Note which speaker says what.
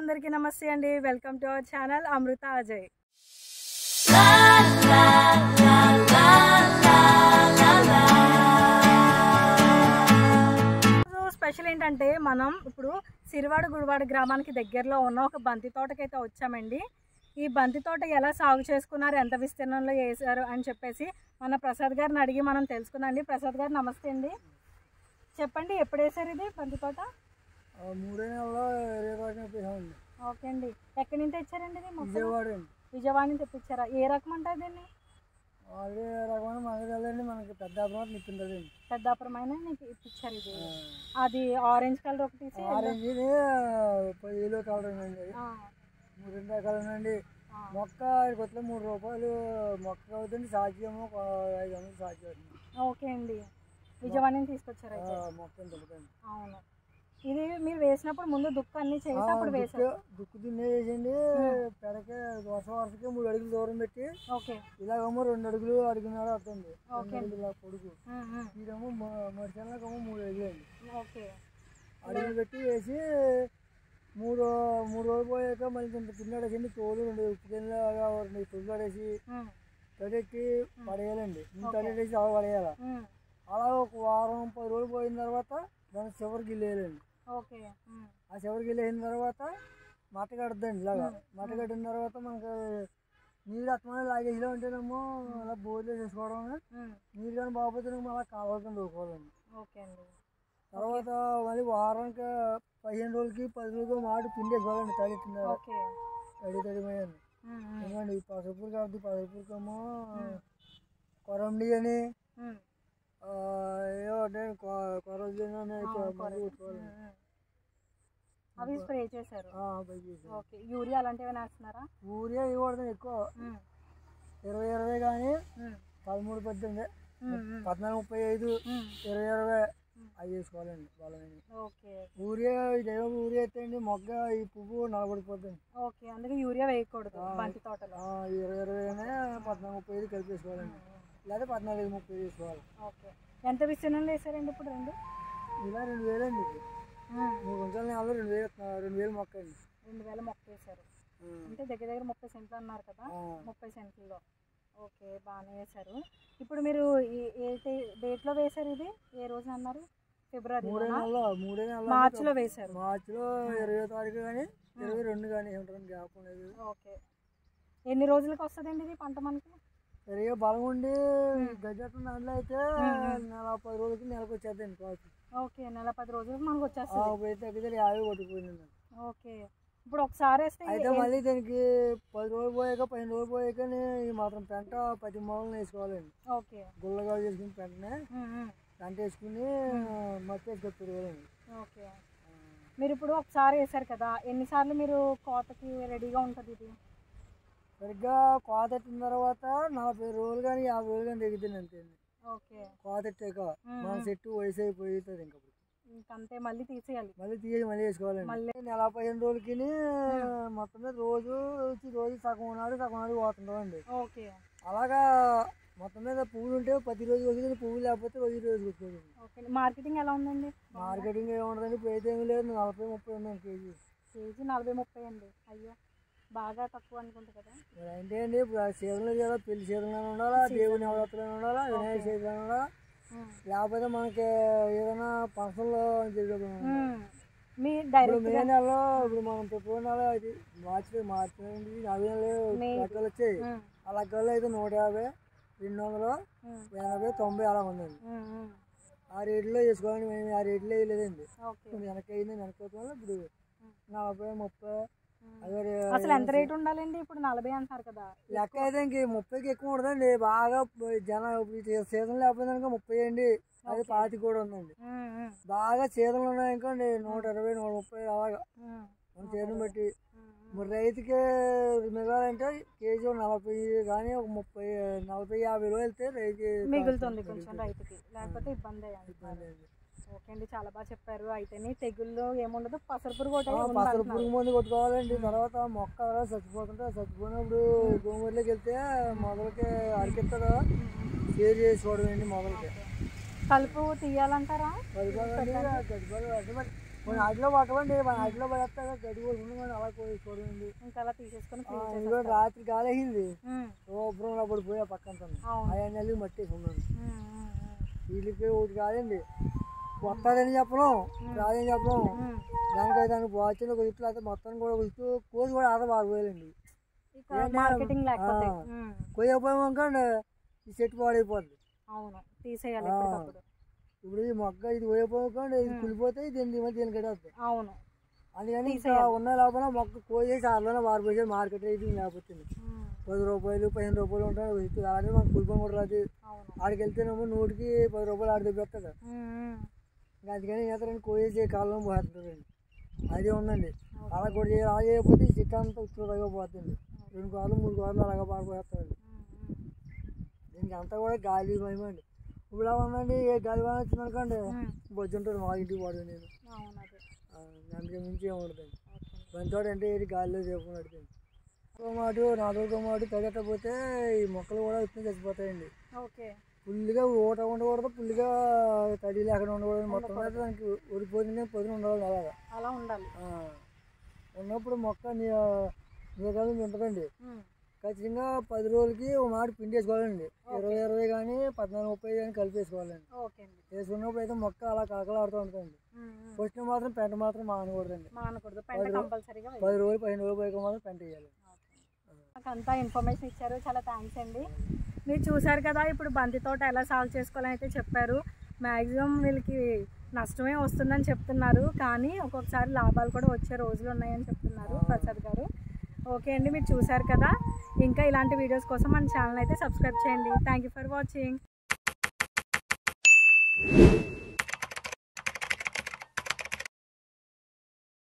Speaker 1: అందరికీ నమస్తే అండి. Welcome to our channel Amrutha Ajay. Special ఏంటంటే మనం ఇప్పుడు సిరివాడ గుడివాడ గ్రామానికి దగ్గరలో ఉన్న ఒక బంతి తోటకైతే వచ్చామండి. ఈ బంతి తోట ఎలా సాగు చేసుకున్నారు, ఎంత విస్తీర్ణంలో వేసారు అని చెప్పేసి మన ప్రసాద్ గారిని అడిగి మనం తెలుసుకుందాం. ప్రసాద్ గారు నమస్తే అండి. చెప్పండి, ఎప్పుడు వేసారు ఇది బంతి తోట?
Speaker 2: 3 నెలల్లో 20
Speaker 1: ఓకే అండి. ఎక్కడి నుంచి తెచ్చారండి ఇది?
Speaker 2: విజయవాడ
Speaker 1: విజయవాడ నుంచి తెప్పించారా? ఏ రకం అంటారు దీన్ని?
Speaker 2: అదే రకమైన మనకి తెలియదండి, మనకి పెద్దాపురం నిప్పిందండి.
Speaker 1: పెద్దాపురమైన నీకు ఇప్పించారు ఇది. అది ఆరెంజ్ కలర్ ఒకటి,
Speaker 2: ఆరెంజ్ ఎల్లో కలర్ అండి. 3 రకాలు ఉన్నాయండి. మొక్క కొత్తలో 3 రూపాయలు మొక్క అవుతుంది, సాధ్యము 500 సాధ్యం అవుతుంది.
Speaker 1: ఓకే అండి. విజయవాడ నుంచి తీసుకొచ్చారు అయితే
Speaker 2: మొక్క దొరుకుతుంది.
Speaker 1: అవును. ఇది మీరు వేసినప్పుడు ముందు దుక్కు అన్ని చేసి అప్పుడు వేసారు?
Speaker 2: దుక్కు దిన్నే వేసండి. పెడకే వరుసకి 3 అడుగులు దూరం పెట్టి ఇలాగేమో 2 అడుగులు అడుగున్నాడు అవుతుంది. 2 అడుగులు ఇలా పొడుగు, ఇదేమో మడిచెల్లకేమో 3 అడుగులు అండి. అడుగులు పెట్టి వేసి 3 రోజులు పోయాక మళ్ళీ ఇంత తిన్నాడేసండి. తోలు 2 ఉప్పు గిన్నెలాగా 2 తొలి పడేసి తడెట్టి పడేయాలండి. తడెట్టేసి అలా పడేయాలి. అలా ఒక వారం 10 రోజులు పోయిన తర్వాత దాన్ని చివరికి గిల్లేయాలండి. ఆ చివరికి గిల్లేసిన తర్వాత మట్ట కడుద్దండి. ఇలాగా మట్ట కట్టిన తర్వాత మనకు నీళ్ళు అత్తమని లాగేసిలో ఉంటేనేమో అలా బోర్లు వేసుకోవడం, నీళ్ళు కానీ బాగుపోతేనేమో అలా కావాలని దూకోవాలండి. తర్వాత మళ్ళీ వారానికి 15 రోజులకి 10 రోజులకి మాట పిండి వేసుకోవాలండి. తడిపోయాను ఎందుకండి పసుపు కాబట్టి పసుపుకేమో కొరండి అని
Speaker 1: అవి స్ప్రే చేశారు. యూరియా అలాంటివి వేస్తున్నారా?
Speaker 2: యూరియా ఇవ్వడం ఎక్కువ 20-20 కానీ 13-18 14-35 20-20 అవి వేసుకోవాలండి. యూరియా ఇదేమో యూరియా అయితే అండి మొగ్గ ఈ పువ్వు నలబడిపోతుంది.
Speaker 1: ఓకే, అందుకే యూరియా వేయకూడదు బంతి తోటలో.
Speaker 2: 20-20 14-35 కలిపి వేసుకోవాలండి, లేదా 14-30 వేసుకోవాలి.
Speaker 1: ఓకే, ఎంత విస్తీర్ణంలో వేసారండి ఇప్పుడు?
Speaker 2: ఇలా 2000 అండి. 3 గుంటల నెలలో 2000 మొక్క అండి.
Speaker 1: 2000 మొక్క వేసారు అంటే దగ్గర దగ్గర 30 సెంట్లు అన్నారు కదా. 30 సెంట్లలో ఓకే, బాగానే వేసారు. ఇప్పుడు మీరు ఏ డేట్లో వేసారు ఇది? ఏ రోజు అన్నారు? ఫిబ్రవరి, మార్చిలో వేసారు.
Speaker 2: మార్చిలో 20వ తారీఖు కానీ 22 కానీ ఏమంటారు గ్యాప్ ఉండేది.
Speaker 1: ఓకే, ఎన్ని రోజులకి వస్తుందండి ఇది పంట మనకి?
Speaker 2: సరిగా బలం ఉండి గజెట్ దాంట్లో అయితే 10 రోజులకి నెలకు వచ్చేద్దండి కావచ్చు.
Speaker 1: ఓకే, 10 రోజులకి మనకు వచ్చేస్తుంది.
Speaker 2: తగ్గితే 50 కొట్టిపోయింది.
Speaker 1: ఓకే, ఇప్పుడు ఒకసారి వేస్తే
Speaker 2: అయితే మళ్ళీ దానికి 10 రోజులు పోయాక 15 రోజులు పోయాక ఈ మాత్రం పెంట 10 మూలలు వేసుకోవాలండి.
Speaker 1: ఓకే,
Speaker 2: గుల్లగా చేసుకుని పెంటనే పెంట వేసుకుని మట్టి వేసుకొచ్చుకోవాలండి.
Speaker 1: ఓకే, మీరు ఇప్పుడు ఒకసారి వేసారు కదా, ఎన్నిసార్లు మీరు కోతకి రెడీగా ఉంటుంది ఇది?
Speaker 2: సరిగ్గా కోత ఎట్టిన తర్వాత 40 రోజులు కానీ 50 రోజులు కానీ తెగుతుంది అంతే.
Speaker 1: ఓకే,
Speaker 2: కోత ఎట్టాక మన చెట్టు వయసు అయిపోతుంది.
Speaker 1: ఇంకంతే, మళ్ళీ తీసేయాలి.
Speaker 2: మళ్ళీ తీసి మళ్ళీ వేసుకోవాలండి. మళ్ళీ 15 రోజులకి మొత్తం మీద రోజు సగం నాడు పోతుంటామండి.
Speaker 1: ఓకే,
Speaker 2: అలాగా మొత్తం మీద పువ్వులు ఉంటే ప్రతి రోజు వచ్చి పువ్వులు లేకపోతే రోజు వచ్చేది.
Speaker 1: ఓకే, మార్కెటింగ్ ఎలా ఉందండి?
Speaker 2: మార్కెటింగ్ ఏముంటుందండి, ఇప్పుడు అయితే ఏమి లేదు. 40-30 ఉందండి కేజీ.
Speaker 1: 40-30 అండి. అయ్యో, బాగా తక్కువ అనుకుంటా కదా.
Speaker 2: అంటే అండి ఇప్పుడు సీజన్లో చేయాలి, పెళ్లి సీజన్లో ఉండాలా, దేవుని నవరాత్రులు ఉండాలా, వినాయక సీజన్ ఉండాలా, లేకపోతే మనకి ఏదైనా ఫంక్షన్లో మే నెలలో ఇప్పుడు మనం ఫిబ్రవరి నెల ఇది మార్చి నవ్వే లెక్కలు వచ్చాయి. ఆ లెక్కల్లో అయితే 150, 200, 80, 90 అలా ఉందండి. ఆ రేట్లో వేసుకోవాలండి. మేము ఆ రేట్లో వేయలేదండి. వెనక్కి అయింది, వెనక్కి వల్ల ఇప్పుడు 40, 30.
Speaker 1: అసలు ఎంత రేట్ ఉండాలండి? ఇప్పుడు 40 అంటారు కదా.
Speaker 2: లెక్క అయితే ఇంక 30కి ఎక్కువ ఉండదండి. బాగా జనం సీజన్ లేకపోతే 30 అండి. అది 25 కూడా ఉందండి. బాగా సీజన్లు ఉన్నాయి ఇంకోండి 120, 130 అలాగా మన సీజన్ బట్టి. మరి రైతుకి మిగాలంటే కేజీ 40 కానీ ఒక 40-50 రోజులు వెళ్తే రైతు
Speaker 1: మిగులుతుంది కొంచెం రైతుకి, లేకపోతే ఇబ్బంది అండి. ఓకే అండి, చాలా బాగా చెప్పారు. అయితే తెగుళ్ళు ఏముండదు, పసరు పురుగు
Speaker 2: మందు కొట్టుకోవాలండి. తర్వాత మొక్క చచ్చిపోతుంటే చచ్చిపోయినప్పుడు గోంగూరలోకి వెళ్తే మొదలకి అరికెత్తగా షేర్ చేసుకోవడం అండి. మొదలకి
Speaker 1: కలుపు తీయాలంటారా?
Speaker 2: మన ఆటలో పట్టమండి, మన ఆటలో పడేస్తా గడ్డి కోసుకుంటే అలా చూడండి.
Speaker 1: ఇంకా అలా తీసేసుకొని
Speaker 2: ఇదిగో రాత్రి గాలి అయింది, శుభ్రం పడిపోయి ఆ పక్కన ఆయన నెలలు మట్టేసుకున్నాను. వీళ్ళకి ఒకటి కాదండి, వస్తుందని చెప్పడం రాదని చెప్పడం. దానికైతే దానికి వాచిన ఒక ఇట్లు అయితే మొత్తం కూడా ఇట్లు కోసి కూడా ఆట బాగోయాలండి. కొయ్యపోయామనుకోండి ఈ చెట్టు పాడైపోద్ది.
Speaker 1: తీసేయాలి.
Speaker 2: ఇప్పుడు ఈ మొక్క ఇది కొయ్యపోయామనుకోండి ఇది కులిపోతే దీని కట్టేస్తుంది.
Speaker 1: అవును,
Speaker 2: అందుకని ఇంకా ఉన్న లోపల మొక్క కోసేసి ఆరులోనే పారిపోయేది. మార్కెట్ అయితే లేకపోతే 10 రూపాయలు 15 రూపాయలు ఉంటాయి. ఆడే మనకు కులిపోయి కూడా రాదు. ఆడికి వెళ్తేనేమో 100కి 10 రూపాయలు ఆడి తెప్పిస్తాడు. ఇంకా అందుకని ఏతారని కోసేసి కాలంలో పోతుంటారండి. అదే ఉందండి. అలా కూడా అలా చేయకపోతే చెట్టు అంతా ఉత్తరంగా పోతుంది. 2 కార్లు 3 కార్లు అలాగా పారిపోతారండి. దీనికి అంతా కూడా గాలి భయమండి. ఇప్పుడు ఉందండి, ఏ గాలి బాగా వచ్చిందనుకోండి బొజ్జు ఉంటుంది మా ఇంటికి పోదు. నేను అందుకే మించి ఏముంటుందండి. బంతోడు అంటే ఏది గాలిలో చెప్పుకున్నట్టు. మాట 4 మాట తగ్గకపోతే ఈ మొక్కలు కూడా ఎక్కువ చచ్చిపోతాయండి. ఫుల్గా ఊట ఉండకూడదు, ఫుల్గా తడి లేకుండా ఉండకూడదు. మొత్తం అయితే దానికి ఉడిపోతుంది, పొద్దున ఉండాలి. అలాగా
Speaker 1: అలా ఉండాలి.
Speaker 2: ఉన్నప్పుడు మొక్క నీకాల నుంచి ఉంటుందండి. ఖచ్చితంగా 10 రోజులకి ఒక మాట పిండి వేసుకోవాలండి. 20 కానీ 14-30 కానీ కలిపి వేసుకోవాలండి. వేసుకున్నప్పుడు అయితే మొక్క అలా కలకలాడుతూ ఉంటుందండి. ఫస్ట్ మాత్రం పెంట మాత్రం మానకూడదండి. 10 రోజులు 15 రోజులు పైకి మాత్రం పెంట వేయాలి.
Speaker 1: నాకు అంతా ఇన్ఫర్మేషన్ ఇచ్చారు, చాలా థ్యాంక్స్ అండి. మీరు చూసారు కదా, ఇప్పుడు బంతి తోట ఎలా సాగు చేసుకోవాలని అయితే చెప్పారు. మ్యాక్సిమం వీళ్ళకి నష్టమే వస్తుందని చెప్తున్నారు, కానీ ఒక్కొక్కసారి లాభాలు కూడా వచ్చే రోజులు ఉన్నాయని చెప్తున్నారు ప్రసాద్ గారు. ఓకే అండి, మీరు చూసారు కదా. ఇంకా ఇలాంటి వీడియోస్ కోసం మన ఛానల్ అయితే సబ్స్క్రైబ్ చేయండి. Thank you for watching.